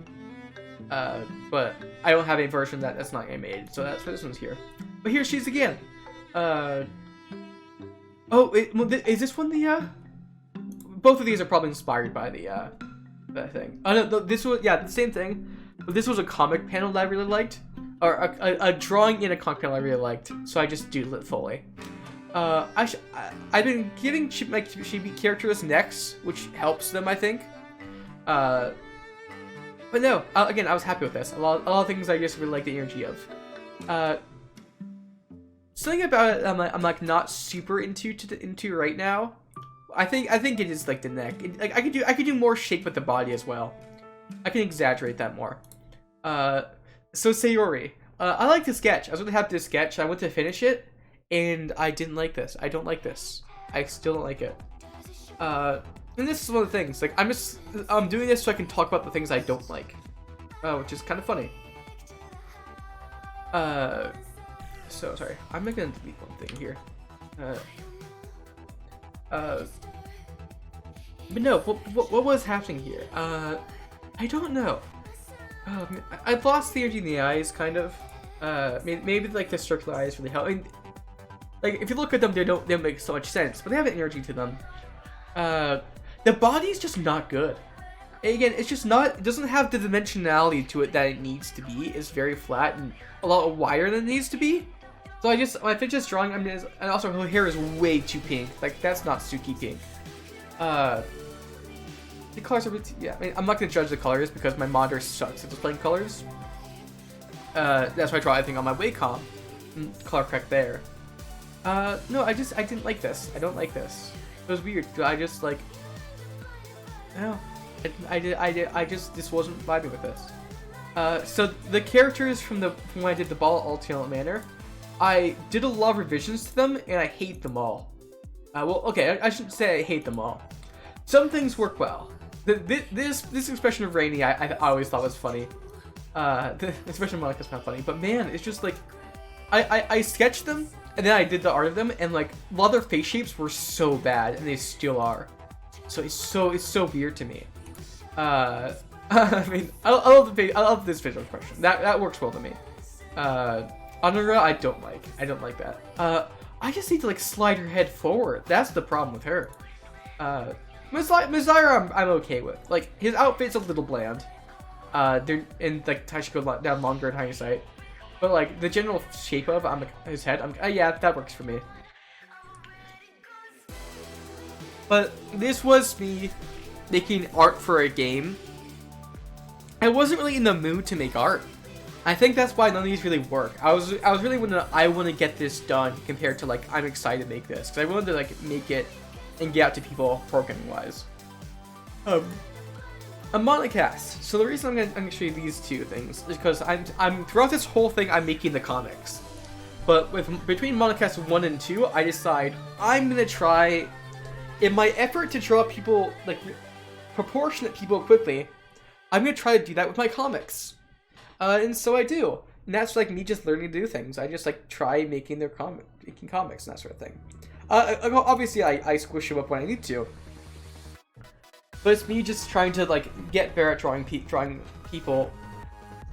But I don't have a version that's not animated, so that's why this one's here. But here she is again. Is this one the both of these are probably inspired by that thing. Oh no, this was the same thing. But this was a comic panel that I really liked, or a drawing in a comic panel I really liked. So I just doodled it fully. I've been giving my chibi characters necks, which helps them, I think. But no, again, I was happy with this. A lot of things I just really like the energy of. Something about it I'm like not super into right now. I think it is like the neck. I could do more shape with the body as well. I can exaggerate that more. So Sayori. I like the sketch. I was really happy with the sketch. I went to finish it, and I didn't like this. I don't like this. I still don't like it. And this is one of the things. Like, I'm doing this so I can talk about the things I don't like. Which is kind of funny. So, sorry. I'm not gonna delete one thing here. But no, what was happening here? I don't know. I've lost the energy in the eyes, kind of. Maybe like the circular eyes really help. I mean, like if you look at them, they don't make so much sense, but they have an energy to them. The body's just not good. Again, it's just not. It doesn't have the dimensionality to it that it needs to be. It's very flat and a lot wider than it needs to be. So when I finish this drawing, and also her hair is way too pink. Like that's not Suki pink. The colors are I mean, I'm not gonna judge the colors because my monitor sucks at displaying colors. That's why I draw everything on my Wacom. Color correct there. No, I didn't like this. I don't like this. It was weird. I just like, no, this wasn't vibing with this. So the characters from when I did the ball alternate manner, I did a lot of revisions to them, and I hate them all. Well, okay, I shouldn't say I hate them all. Some things work well. This expression of Rainy, I always thought was funny. The expression of Monica's kind of funny, but man, it's just like, I sketched them, and then I did the art of them, and like, a lot of their face shapes were so bad, and they still are. So it's so weird to me. I mean, I love this facial expression. That works well to me. Anura, I don't like that. I just need to like slide her head forward. That's the problem with her. Mizaira, I'm okay with. Like his outfit's a little bland. And like I should go down longer in hindsight. But like the general shape of his head, yeah, that works for me. But this was me making art for a game. I wasn't really in the mood to make art. I think that's why none of these really work. I was really I want to get this done compared to like I'm excited to make this because I wanted to like make it and get out to people programming wise. A monocast. So the reason I'm gonna show you these two things is because I'm throughout this whole thing I'm making the comics, but between monocast 1 and 2, I decide I'm gonna try, in my effort to draw people like proportionate people quickly, I'm gonna try to do that with my comics, and so I do. And that's like me just learning to do things. I just like try making comics and that sort of thing. Obviously I squish them up when I need to. But it's me just trying to like get better at drawing people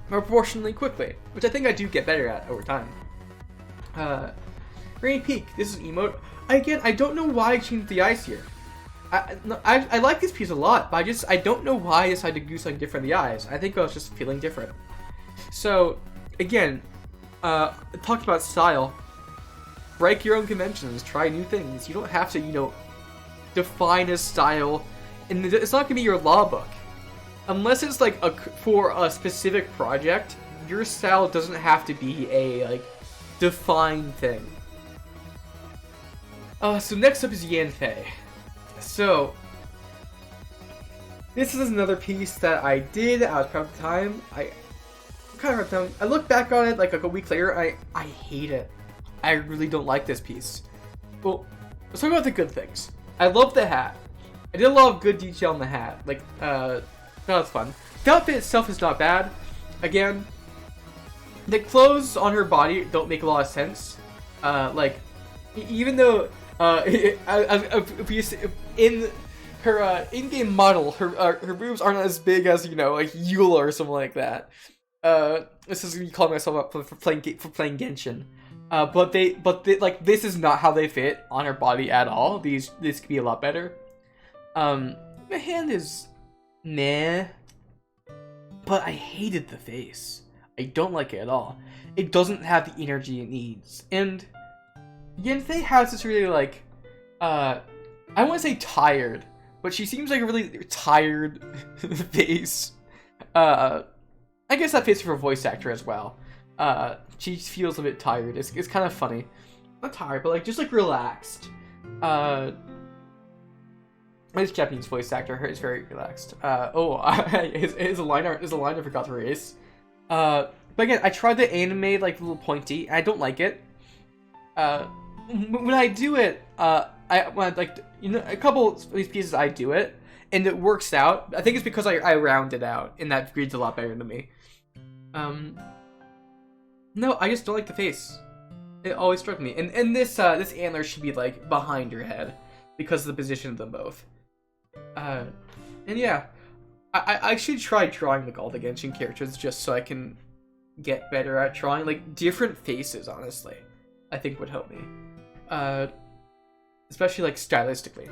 more proportionally quickly, which I think I do get better at over time. Rainy Peak. This is an emote. Again, I don't know why I changed the eyes here. I like this piece a lot, but I don't know why I decided to do something different in the eyes. I think I was just feeling different. So again, talked about style. Break your own conventions. Try new things. You don't have to, define a style. And it's not gonna be your law book, unless it's like for a specific project. Your style doesn't have to be a like defined thing. So next up is Yanfei. So this is another piece that I did. I was proud of the time. I look back on it like a week later. I hate it. I really don't like this piece. Well, let's talk about the good things. I love the hat. I did a lot of good detail in the hat. Like, that was fun. The outfit itself is not bad. Again, the clothes on her body don't make a lot of sense. Like, even though, in her in-game model, her boobs aren't as big as, like Eula or something like that. This is me calling myself up for playing Genshin. But they like, this is not how they fit on her body at all. This could be a lot better. My hand is meh, but I hated the face. I don't like it at all. It doesn't have the energy it needs. And Yanfei has this really like, I want to say tired, but she seems like a really tired face. I guess that fits for a voice actor as well. She feels a bit tired. It's kind of funny. Not tired, but like just like relaxed. This Japanese voice actor is very relaxed. His line I forgot to erase. But again, I tried to animate like a little pointy, and I don't like it. When I do it, a couple of these pieces I do it, and it works out. I think it's because I round it out, and that reads a lot better than me. No, I just don't like the face. It always struck me, and this antler should be like behind her head because of the position of them both. And yeah, I should try drawing like all the Genshin characters just so I can get better at drawing like different faces. Honestly, I think would help me, especially like stylistically.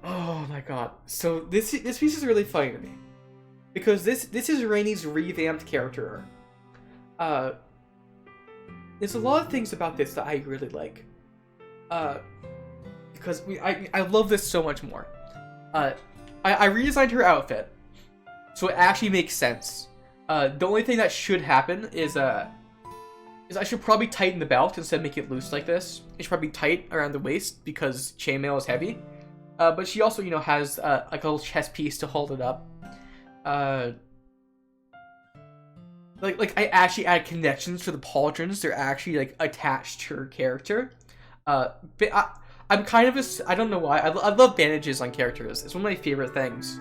Oh my god! So this piece is really funny to me because this is Rainy's revamped character arc. There's a lot of things about this that I really like, because I love this so much more. I redesigned her outfit, so it actually makes sense. The only thing that should happen is I should probably tighten the belt instead of make it loose like this. It should probably be tight around the waist because chainmail is heavy. But she also, has like a little chest piece to hold it up. Like I actually add connections for the pauldrons. They're actually like attached to her character. But I'm kind of I don't know why. I love bandages on characters. It's one of my favorite things.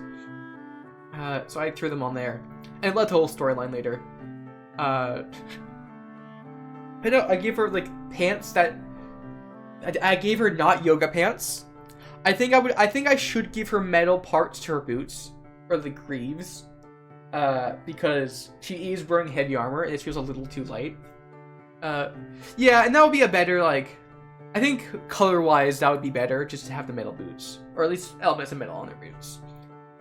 So I threw them on there. And it led to a whole storyline later. I know, I gave her like pants that I gave her not yoga pants. I think I should give her metal parts to her boots or the greaves. Because she is wearing heavy armor and it feels a little too light. Yeah, and that would be a better, like, I think color-wise that would be better just to have the metal boots. Or at least elements of metal on their boots.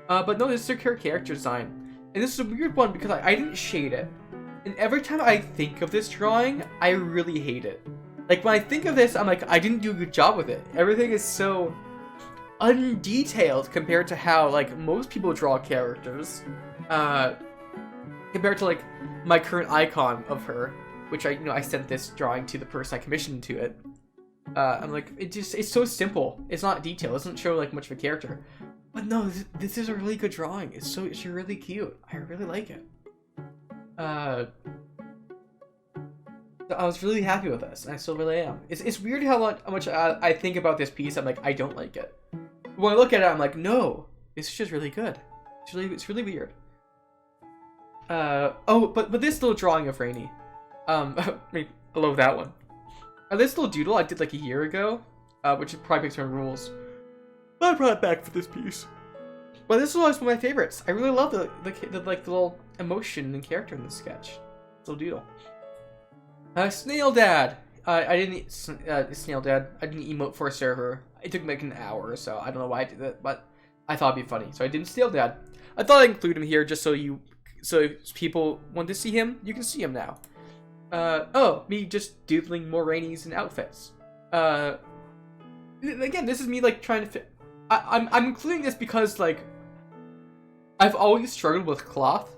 But no, this is her character design. And this is a weird one because I didn't shade it. And every time I think of this drawing, I really hate it. Like, when I think of this, I'm like, I didn't do a good job with it. Everything is so undetailed compared to how, like, most people draw characters. Compared to like my current icon of her, which I sent this drawing to the person I commissioned to it. I'm like, it's so simple. It's not detailed. It doesn't show like much of a character. But no, this is a really good drawing. It's really cute. I really like it. So I was really happy with this, and I still really am. It's weird how much I think about this piece. I'm like, I don't like it. When I look at it, I'm like, no, it's just really good. It's really weird. Oh, but this little drawing of Rainy, I love that one. This little doodle I did like a year ago, which probably makes my rules. But I brought it back for this piece. But this was one of my favorites. I really love the little emotion and character in this sketch. Little doodle. Snail Dad. I didn't Snail Dad. I didn't emote for a server. It took me like an hour or so. I don't know why I did that, but I thought it'd be funny, so I did Snail Dad. I thought I'd include him here just so if people want to see him, you can see him now. Oh, me just doodling more Rainies and outfits. Again, this is me like trying to fit. I'm including this because like I've always struggled with cloth,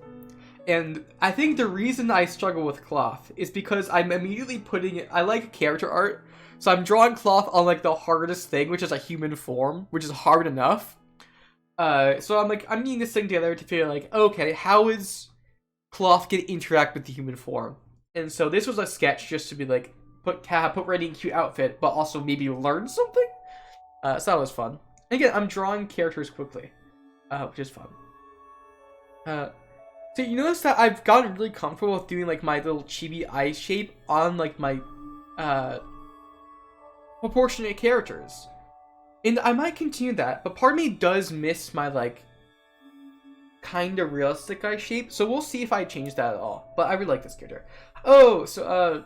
and I think the reason I struggle with cloth is because I'm immediately putting it. I like character art, so I'm drawing cloth on like the hardest thing, which is a human form, which is hard enough. So I'm needing this thing together to figure like, okay, how is cloth gonna interact with the human form? And so this was a sketch just to be like, put Rainy in a cute outfit, but also maybe learn something. So that was fun. And again, I'm drawing characters quickly, which is fun. So you notice that I've gotten really comfortable with doing like my little chibi eye shape on like my proportionate characters. And I might continue that, but part of me does miss my like kind of realistic eye shape, so we'll see if I change that at all. But I really like this character. Oh, so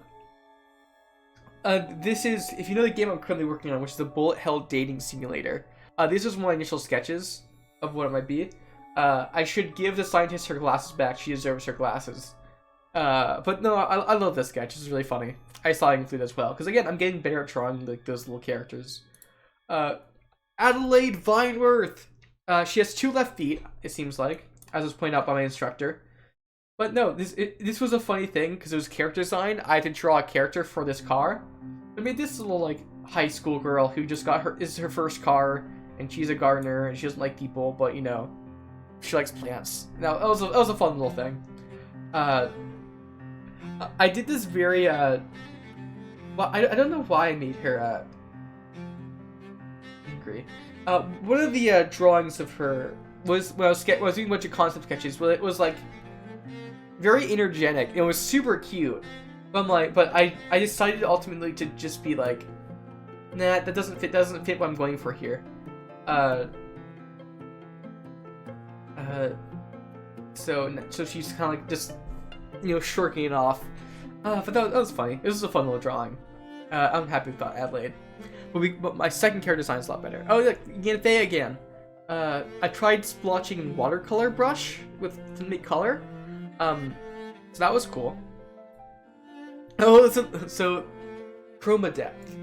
this is, if you know the game I'm currently working on, which is the Bullet Hell Dating Simulator. This is one of my initial sketches of what it might be. I should give the scientist her glasses back. She deserves her glasses. But no, I love this sketch. This is really funny. I saw it include as well, because again, I'm getting better at drawing like those little characters. Adelaide Vineworth. She has 2 left feet, it seems like, as was pointed out by my instructor. But no, this was a funny thing, because it was character design. I had to draw a character for this car. I made this little, like, high school girl who just got this is her first car, and she's a gardener, and she doesn't like people, but, you know, she likes plants. Now, that was a fun little thing. I did this very, well, I don't know why I made her, angry. One of the drawings of her was when I was doing a bunch of concept sketches. Well, it was like very energetic. It was super cute. But I'm like, but I decided ultimately to just be like, nah, that doesn't fit what I'm going for here. So she's kind of like just, you know, shirking it off. But that was funny. It was a fun little drawing. I'm happy with Adelaide. But my second character design is a lot better. Oh, look, Yanfei again. I tried splotching watercolor brush to make color. So that was cool. Oh, so chroma depth.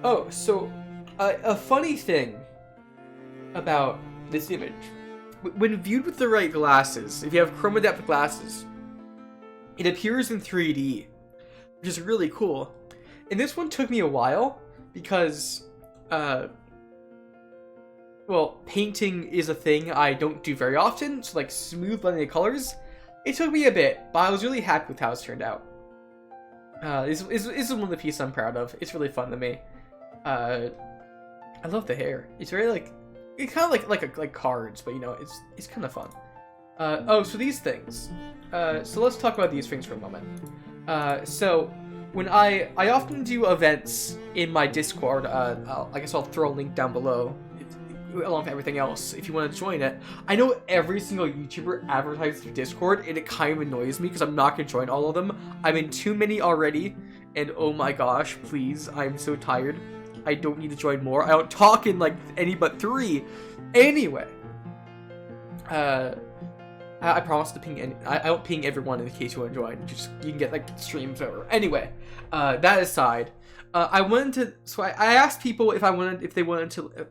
Oh, so a funny thing about this image, when viewed with the right glasses, if you have chroma depth glasses, it appears in 3D, which is really cool. And this one took me a while because, well, painting is a thing I don't do very often, so like smooth blending of colors, it took me a bit, but I was really happy with how it's turned out. This is one of the pieces I'm proud of. It's really fun to me. I love the hair. It's very like, it's kind of like cards, but you know, it's kind of fun. Oh, so these things. So let's talk about these things for a moment. So when I often do events in my Discord, I guess I'll throw a link down below, along with everything else, if you want to join it. I know every single YouTuber advertises through Discord, and it kind of annoys me because I'm not going to join all of them. I'm in too many already, and oh my gosh, please, I'm so tired. I don't need to join more. I don't talk in like any but 3. Anyway, I promise to ping. I don't ping everyone in case you want to join. Just you can get like streams over. Anyway, that aside, I wanted to. So I asked people if they wanted to.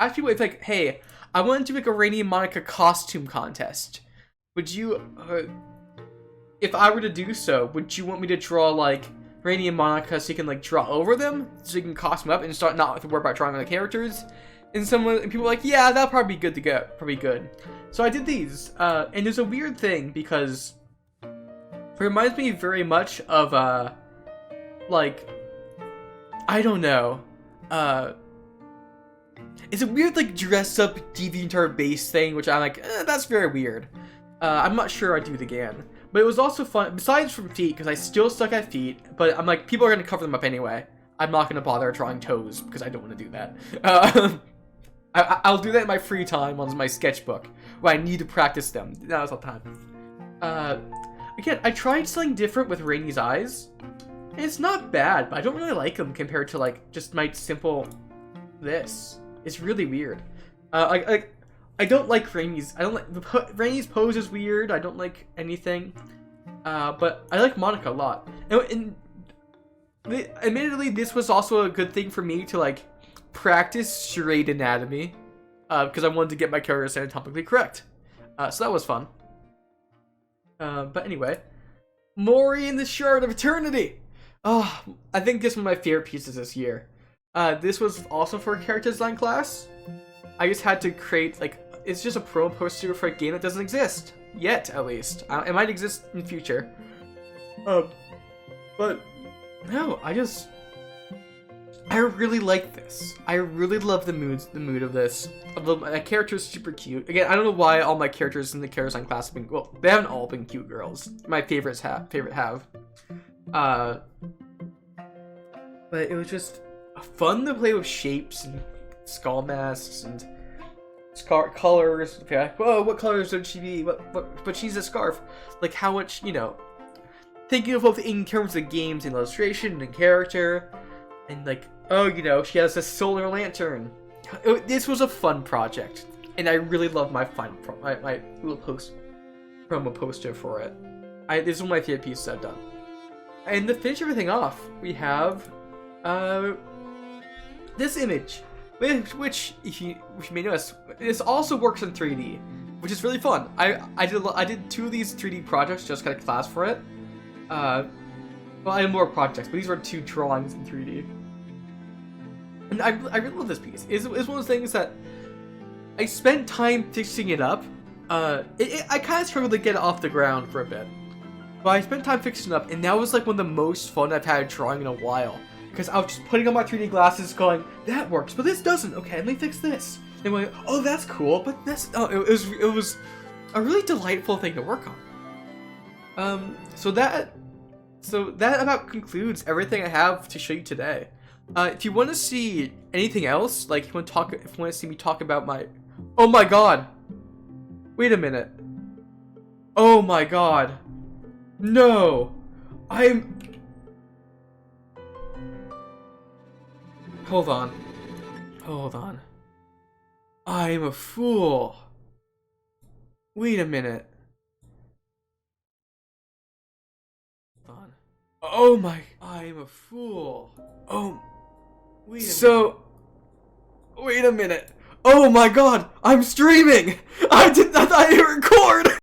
Ask people if like, hey, I wanted to make a Rainy and Monica costume contest. Would you, if I were to do so, would you want me to draw like Rainy and Monica so you can like draw over them, so you can costume up and start not have to worry about drawing on the characters? And people were like, yeah, that'll probably be good to go, probably good. So I did these, and there's a weird thing because it reminds me very much of, like, I don't know, it's a weird, like, dress-up DeviantArt base thing, which I'm like, that's very weird. I'm not sure I'd do it again. But it was also fun, besides from feet, because I still suck at feet, but I'm like, people are going to cover them up anyway. I'm not going to bother drawing toes, because I don't want to do that. I'll do that in my free time on my sketchbook, where I need to practice them. That was all the time. Again, I tried something different with Rainy's eyes, and it's not bad, but I don't really like them compared to, like, just my simple this. It's really weird. I don't like Rainy's. I don't like Rainy's pose is weird. I don't like anything. But I like Monica a lot. And admittedly, this was also a good thing for me to like practice straight anatomy, because I wanted to get my characters anatomically correct. So that was fun. But anyway, Mori and the Shard of Eternity. Oh, I think this was my favorite pieces this year. This was also for a character design class. I just had to create, like, it's just a promo poster for a game that doesn't exist. Yet, at least. It might exist in the future. But, no, I really like this. I really love the mood of this. My character is super cute. Again, I don't know why all my characters in the character design class have been, well, they haven't all been cute girls. My favorites have. But it was just fun to play with shapes and skull masks and colors. Okay, whoa, what colors should she be? But she's a scarf. Like how much, you know, thinking of both in terms of games and illustration and character, and like, oh, you know, she has a solar lantern. This was a fun project, and I really love my my little promo poster for it. This is one of my favorite pieces I've done. And to finish everything off, we have this image, which if you may notice, this also works in 3D, which is really fun. I did 2 of these 3D projects, just got a class for it. Well, I had more projects, but these were 2 drawings in 3D. And I really love this piece. It's one of those things that I spent time fixing it up. I kind of struggled to get it off the ground for a bit, but I spent time fixing it up, and that was like one of the most fun I've had drawing in a while. Because I was just putting on my 3D glasses going, that works, but this doesn't. Okay, let me fix this. And going, oh, that's cool, but that's... Oh, it was a really delightful thing to work on. So that about concludes everything I have to show you today. If you want to see anything else, like if you want to see me talk about my... Oh my god! Wait a minute. Oh my god. No! Hold on. I'm a fool. Wait a minute. Hold on. Oh my, I'm a fool. Oh, wait a minute. Oh my god, I'm streaming! I thought I hit record!